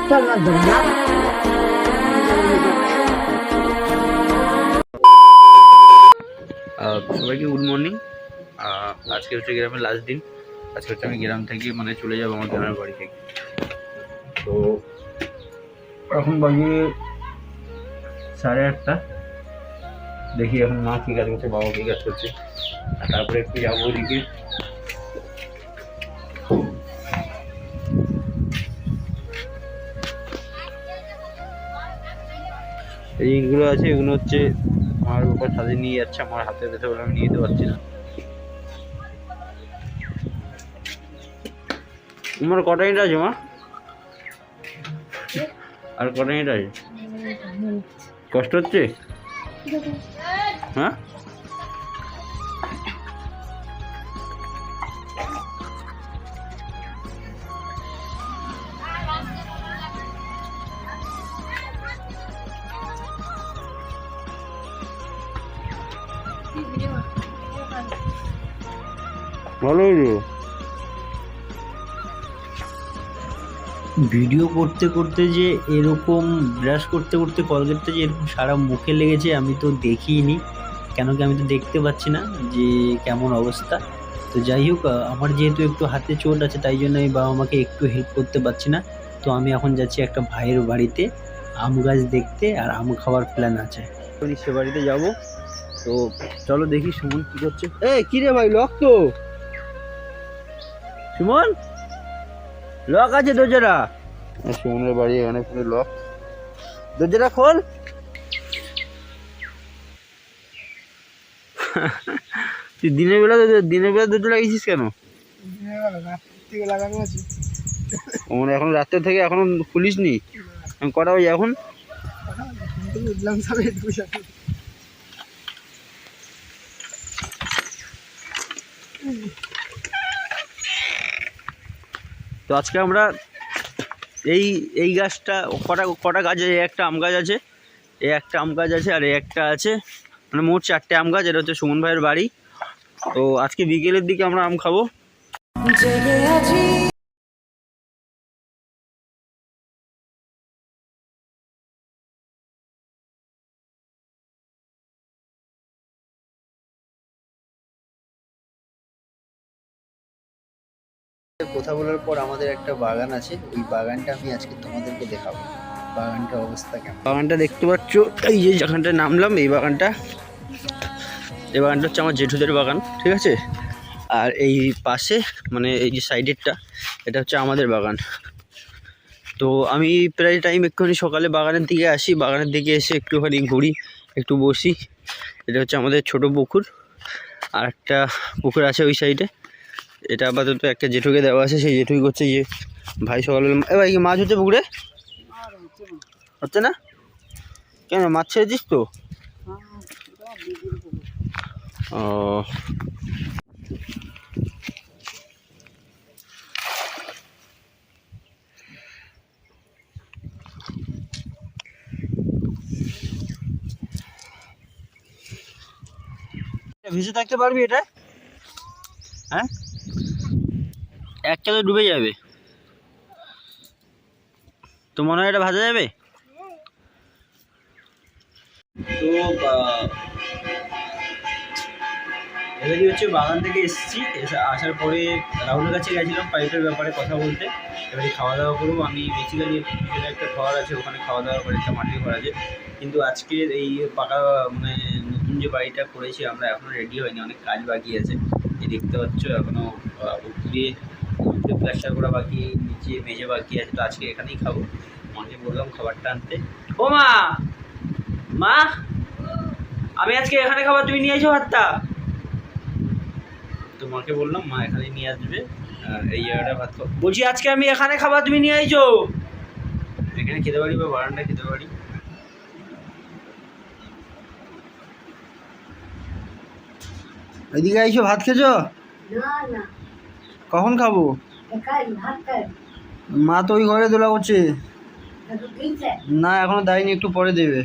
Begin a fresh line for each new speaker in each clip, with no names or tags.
চল মাছ ধরে না।
সবাইকে গুড মর্নিং। আজকে হচ্ছে গ্রামের লাস্ট দিন। আজকে হচ্ছে আমি গ্রাম থেকে মানে চলে যাবো আমার গ্রামের বাড়ি থেকে। তো এখন বাজে 8:30। দেখি এখন মা কী কাজ করছে, বাবা কী কাজ করছে, আর তারপরে একটু যাবো ওদিকে। এই জিনিসগুলো আছে, এগুলো হচ্ছে আমার উপর ছাদে নিয়ে যাচ্ছে, আমার হাতে ব্যথা বলে আমি নিয়ে যেতে পারছি না। তোমার কটা ইট আছে মা? আর কটা ইট আছে? কষ্ট হচ্ছে? হ্যাঁ, ভালো হইলো। ভিডিও করতে করতে যে এরকম ব্রাশ করতে করতে কলগেটটা যে এরকম সারা মুখে লেগেছে আমি তো দেখিনি, কেন কি আমি তো দেখতে পাচ্ছি না যে কেমন অবস্থা। তো যাই হোক, আমার যেহেতু একটু হাতে চোট আছে তাই জন্য আমি বাবা মাকে একটু হেল্প করতে পারছি না। তো আমি এখন যাচ্ছি একটা ভাইয়ের বাড়িতে আম গাছ দেখতে, আর আম খাওয়ার প্ল্যান আছে। সে বাড়িতে যাব। তো চলো দেখি সুমন কি করছে। কি রে ভাই, লক তো? সুমন, লক আছে দরজাটা? সুমনের বাড়ি এখানে পুরো লক, দরজাটা খোল। তুই দিনের বেলা দরজা লাগিয়েছিস কেন? মানে এখন রাত্রে থেকে এখনো খুলিস নি? কটা বাজে এখন? তো আজকে আমরা এই গাছটা কটা গাছ আছে, একটা আম গাছ আছে, একটা আম গাছ আছে, আর একটা আছে, মানে মোট 4টে আম গাছ। এটা হচ্ছে সুমন ভাইয়ের বাড়ি। তো আজকে বিকেলের দিকে আমরা আম খাবো। কথা বলার পর আমাদের একটা বাগান আছে, ওই বাগানটা আমি আজকে তোমাদেরকে দেখাবো। বাগানটার অবস্থা কেমন, বাগানটা দেখতে পাচ্ছ। এই যে যেখানটা নামলাম, এই বাগানটা হচ্ছে আমার জেঠুদের বাগান, ঠিক আছে। আর এই পাশে মানে এই যে সাইডেরটা, এটা হচ্ছে আমাদের বাগান। তো আমি প্রায় টাইম একটুখানি সকালে বাগানের দিকে আসি, বাগানের দিকে এসে একটুখানি ঘুরি, একটু বসি। এটা হচ্ছে আমাদের ছোট পুকুর, আর একটা পুকুর আছে ওই সাইডে। এটা আপাতত একটা জেঠুকে দেওয়া আছে, সেই জেঠুই করছে। যে ভাই সকালবেলা ভাই কি মাছ হচ্ছে পুকুরে? হচ্ছে না কেন? মাছ ছেড়েছিস তো? ও, ভিজে থাকতে পারবি এটা? হ্যাঁ, একটা তো ডুবে যাবে। তো মনে হয় এটা ভাজা যাবে। তো এবারই হচ্ছে বাগান থেকে এসেছি, আসার পরে রাহুলের কাছে গেছিলাম পাইপের ব্যাপারে কথা বলতে। এবারে খাওয়া দাওয়া করবো। আমি বেসিক্যালি পিছনে একটা ঘর আছে, ওখানে খাওয়া দাওয়া করে, একটা মাটির ঘর আছে। কিন্তু আজকের এই পাকা মানে নতুন যে বাড়িটা করেছি আমরা, এখনও রেডি হয়নি, অনেক কাজ বাকি আছে। এই দেখতে পাচ্ছ এখনও উপরে প্লাস্টার করা বাকি, নিচে মেঝে বাকি আছে। তো আজকে এখানেই খাবো। মাকে বললাম খাবারটা আনতে। ও মা, মা আমি আজকে এখানে খাবার, তুমি নিয়ে এসো ভাতটা। তো মাকে বললাম মা এখানে নিয়ে আসবে, এই জায়গাটা ভাত খাবো। বলছি আজকে আমি এখানে খাবার, তুমি নিয়ে আইছো। এখানে খেতে পারি বা বারান্দায় খেতে পারি। এদিকে আইসো, ভাত খেছো? কখন খাবো? মা তো ওই ঘরে দোলা করছে। না এখনো দেয়নি, একটু পরে দেবে।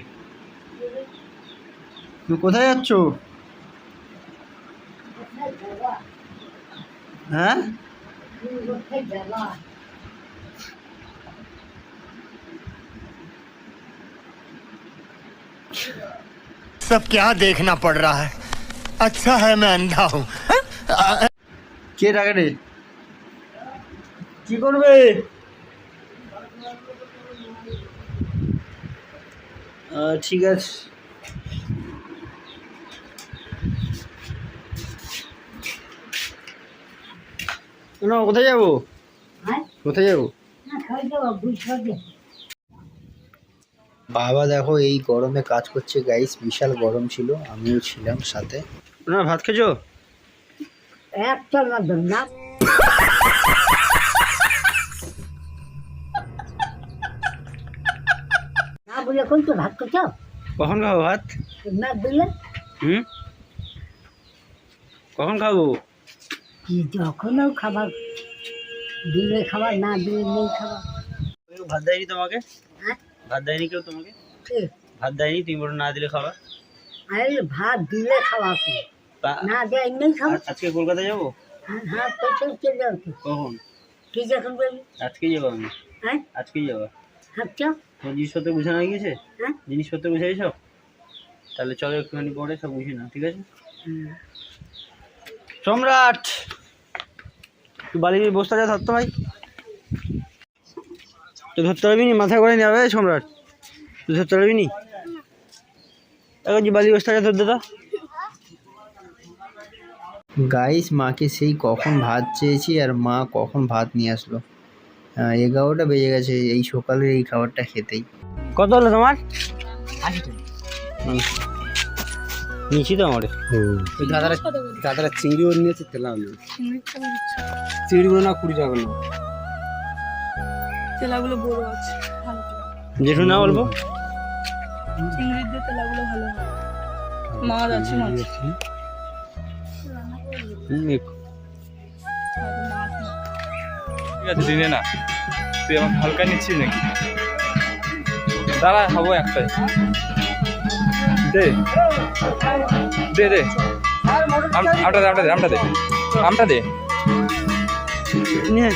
তুমি কোথায় যাচ্ছ? হ্যাঁ,
सब क्या देखना पड़ रहा है अच्छा है मैं अंधा हूँ
কে টাকা রে কি করবে ঠিক আছে না কোথায় যাবো কোথায় যাবো বাবা দেখো এই গরমে কাজ করছে গাইস বিশাল গরম ছিল আমিও ছিলাম সাথে না ভাত খেয়েছো
একটা না না না বলে কোন তো ভাত খাচ্ছ
কখন খাবো ভাত
না দিলে
কখন খাবো
কি যখনও খাবার দিলে খাবার না দিলে নেই খাবার
কেউ ভাত দেয়নি তোমাকে
হ্যাঁ
ভাত দেয়নি কেউ তোমাকে
কি?
ভাত দেয়নি তুমি বলো না দিলে খাবার
আরে ভাত দিলে খাওয়া খাবো না দেয় নেই খাবো
আজকে কলকাতা যাবো
হ্যাঁ হ্যাঁ পেছনে চলে যাও তো
কখন
কি যখন বলবি
আজকেই যাবো আমি
হ্যাঁ
আজকেই যাবো
আচ্ছা
তোমার জিনিসপত্র গুছানো হয়ে গেছে
হ্যাঁ
জিনিসপত্র গুছাই সব তাহলে চলো একটুখানি পরে সব গুছিয়ে নাও ঠিক আছে সম্রাট তুই বালির বস্তা যা ধরতে ভাই তুই ধরতে পারবি নি মাথায় করে নেবে সম্রাট তুই ধরতে পারবি নি এখন যে বালির বস্তা যা ধরতে দা গাইস মাকে সেই কখন ভাত চেয়েছি আর মা কখন ভাত নিয়ে আসলো 11টা বেজে গেছে এই সকালের এই খাবারটা খেতেই কত হলো তোমার নিচ্ছি তো আমার
ওই দাদারা চিংড়িও নিয়েছে তেলাও না চিংড়িগুলো না 20 টাকা না
তেলাগুলো বড় আছে ভালো
জেঠু না বলবো
চিংড়ির দিয়ে তেলাগুলো ভালো হয় মাছ আছে মাছ
ঠিক আছে দিনে না তুই আমার হালকা নিচ্ছিস নাকি দাঁড়া খাবো একটাই দে দে দে আমটা দে আমটা দে আমটা দে আমটা দে
নিয়ে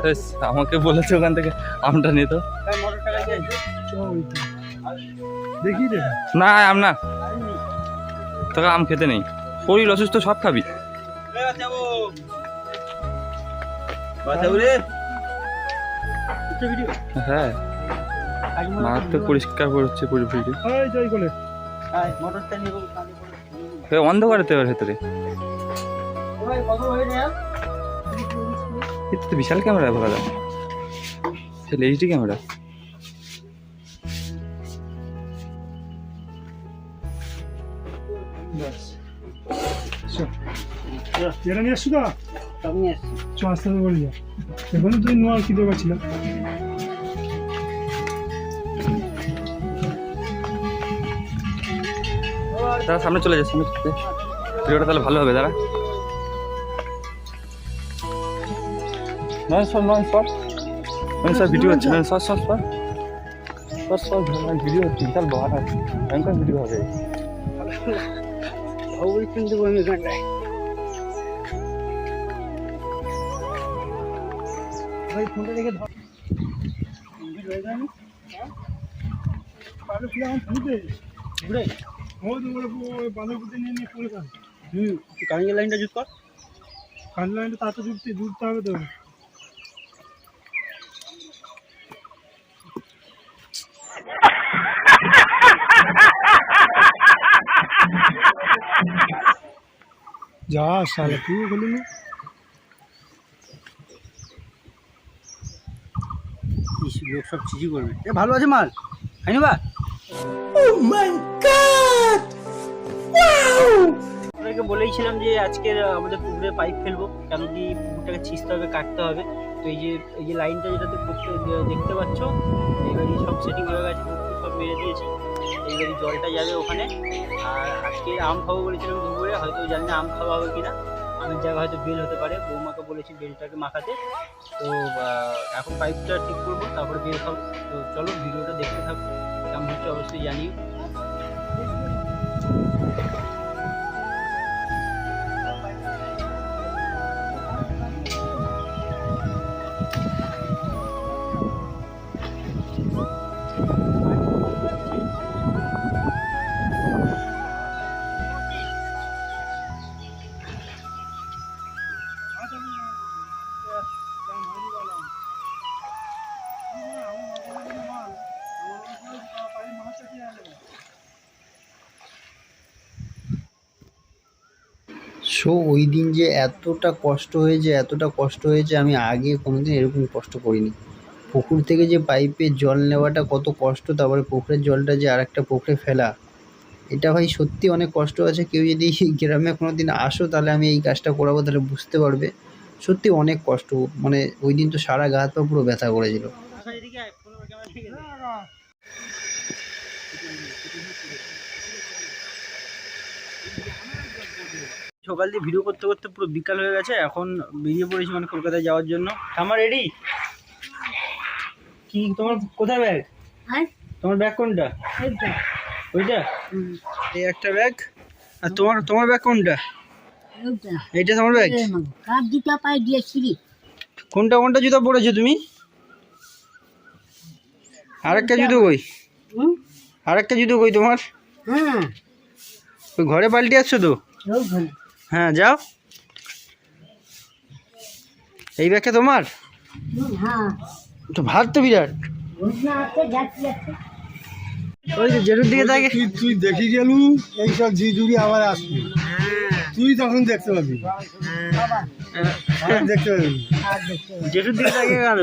বেশ, আমাকে বলেছে ওখান থেকে আমটা নে তো
দেখি রে
না আম না তোকে আম খেতে নেই শরীর অসুস্থ সব খাবি হ্যাঁ মাঠ তো পরিষ্কার করছে পুরোপুরি অন্ধকারে তো এবার ভেতরে এটা তো বিশাল ক্যামেরা বলা যায় এইচডি ক্যামেরা
এরা নিয়ে আসছো তো আস্তে আস্তে বলে যা এখন তুই নোয়া কি দরকার ছিল
দাদা সামনে চলে যা সামনে ভিডিওটা তাহলে ভালো হবে দাদা নয় সর ভিডিও হচ্ছে সর ভিডিও হচ্ছে বিশাল বড় ভয়ঙ্কর ভিডিও হবে
কিন্তু আমি এখানটায় ভাই ফোনটা রেখে ধর ঘুরে
বাঁধাকপি নিয়ে পড়ে যান
কারেন্টের লাইনটা জুত কর
কারেন্ট লাইনটা তাতে জুড়তে হবে তো যা শালা তুই বলি না
লোক সব চিজি করবে ভালো আছে মাল খাই বা আপনাকে বলেইছিলাম যে আজকের আমাদের পুকুরে পাইপ ফেলবো কেন কি পুকুরটাকে ছিঁচতে হবে কাটতে হবে তো এই যে লাইনটা যেটাতে দেখতে পাচ্ছ এইবারই সব সেটিং হয়ে গেছে পুকুর সব মেরে দিয়েছি এইবারই জলটা যাবে ওখানে আর আজকে আম খাবো বলেছিলাম দুপুরে হয়তো জানি না আম খাওয়া হবে কিনা আমের জায়গায় হয়তো বেল হতে পারে বৌমাকে বলেছি বেলটাকে মাখাতে তো এখন পাইপটা ঠিক করবো তারপরে বেল খাবো তো চলো ভিডিওটা দেখতে থাকবো কেমন হচ্ছে অবশ্যই জানিও
সো ওই দিন যে এতটা কষ্ট হয়েছে আমি আগে কোনোদিন এরকম কষ্ট করিনি। পুকুর থেকে যে পাইপে জল নেওয়াটা কত কষ্ট, তারপরে পুকুরের জলটা যে আরেকটা পুকুরে ফেলা, এটা ভাই সত্যি অনেক কষ্ট আছে। কেউ যদি গ্রামে কোনো দিন আসো তাহলে আমি এই কাজটা করাবো, তাহলে বুঝতে পারবে সত্যি অনেক কষ্ট। মানে ওই দিন তো সারা গা হাত পা পুরো ব্যথা করেছিল।
সকাল দিয়ে ভিডিও করতে করতে পুরো বিকাল হয়ে গেছে, এখন বেরিয়ে পড়েছি মানে কলকাতায় যাওয়ার জন্য। আমার রেডি? কি তোমার কোথায় ব্যাগ?
আর
তোমার ব্যাগ কোনটা?
এইটা
ওইটা? এই একটা ব্যাগ। আর তোমার ব্যাগ কোনটা?
এইটা
এইটা তোমার ব্যাগ?
কার দুটা পায়ে দিয়েছি রে?
কোনটা জুতো পরেছো তুমি? আরেকটা জুতো কই? আরেকটা জুতো কই তোমার?
হ্যাঁ
ওই ঘরে পাল্টে আসছো তো?
ওখানে
হ্যাঁ যাও। এই ব্যাগটা তোমার?
হ্যাঁ
তো ভাত তো বিরাট।
ঘটনা আছে যাচ্ছি আছে।
ওই যে জেঠুর দিকে থাকে।
তুই দেখি গেলু এইসব ঝিঝুড়ি আবার আসবি, তুই তখন দেখতে পাবি, দেখতে পাবি।
আর দেখতে
জেঠুর দিকে থাকে গেল।